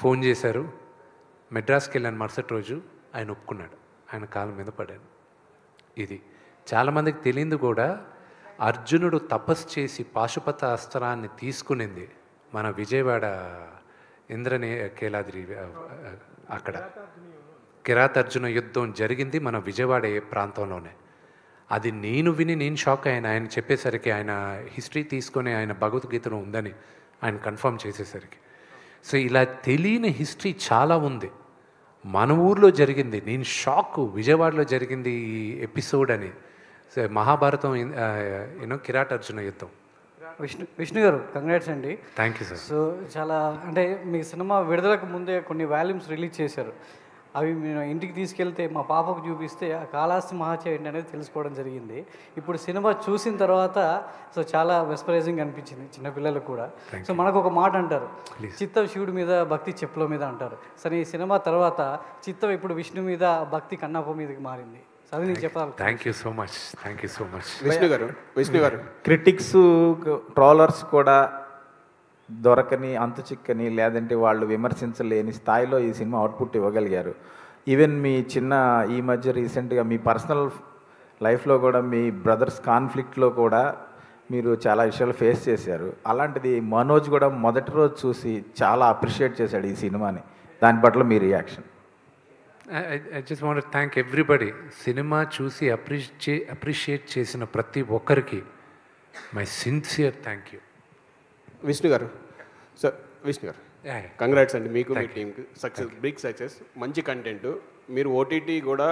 Phone చేశారు, మెడ్రాస్కి వెళ్ళాను. మరుసటి రోజు ఆయన ఒప్పుకున్నాడు, ఆయన కాళ్ళ మీద పడాను. ఇది చాలామందికి తెలియదు కూడా, అర్జునుడు తపస్సు చేసి పాశుపత అస్త్రాన్ని తీసుకునింది మన విజయవాడ కేలాద్రి, అక్కడ కిరాతార్జున యుద్ధం జరిగింది మన విజయవాడ ప్రాంతంలోనే. అది నేను విని నేను షాక్ అయ్యాను. ఆయన చెప్పేసరికి, ఆయన హిస్టరీ తీసుకొని ఆయన భగవద్గీతలో ఉందని ఆయన కన్ఫర్మ్ చేసేసరికి. సో ఇలా తెలియని హిస్టరీ చాలా ఉంది. మన ఊర్లో జరిగింది, నేను షాక్. విజయవాడలో జరిగింది ఈ ఎపిసోడ్ అని. మహాభారతం కిరాటార్జున యుద్ధం. విష్ణు గారు, కంగ్రాట్స్ అండి. Thank you sir. సో చాలా అంటే మీ సినిమా విడుదలకు ముందే కొన్ని వాల్యూమ్స్ రిలీజ్ చేశారు. అవి నేను ఇంటికి తీసుకెళ్తే మా పాపకు చూపిస్తే ఆ కాళహస్తి మహాచయ ఏంటి అనేది తెలుసుకోవడం జరిగింది. ఇప్పుడు సినిమా చూసిన తర్వాత సో చాలా మెస్పరైజింగ్ అనిపించింది చిన్నపిల్లలకు కూడా. సో మనకు ఒక మాట అంటారు, చిత్తం శివుడి మీద, భక్తి చెప్పుల మీద అంటారు. సరే, ఈ సినిమా తర్వాత చిత్తం ఇప్పుడు విష్ణు మీద, భక్తి కన్నప్ప మీదకి మారింది. అది నేను చెప్పాలి. Thank you so much, thank you so much. Vishnu గారు, క్రిటిక్స్, ట్రోలర్స్ కూడా దొరకని, అంతు చిక్కని, లేదంటే వాళ్ళు విమర్శించలేని స్థాయిలో ఈ సినిమా అవుట్పుట్ ఇవ్వగలిగారు. ఈవెన్ మీ ఈ మధ్య రీసెంట్గా మీ పర్సనల్ లైఫ్లో కూడా మీ బ్రదర్స్ కాన్ఫ్లిక్ట్లో కూడా మీరు చాలా విషయాలు ఫేస్ చేశారు. అలాంటిది మనోజ్ కూడా మొదటి రోజు చూసి చాలా అప్రిషియేట్ చేశాడు ఈ సినిమాని. దాని పట్ల మీ reaction? I just want to thank everybody. సినిమా చూసి అప్రిషియేట్ చేసిన ప్రతి ఒక్కరికి my sincere thank you. Vishnu గారు, కంగ్రాట్స్ అండి మీకు, మీ టీంకి. సక్సెస్, బిగ్ సక్సెస్, మంచి కంటెంట్. మీరు ఓటీటీ కూడా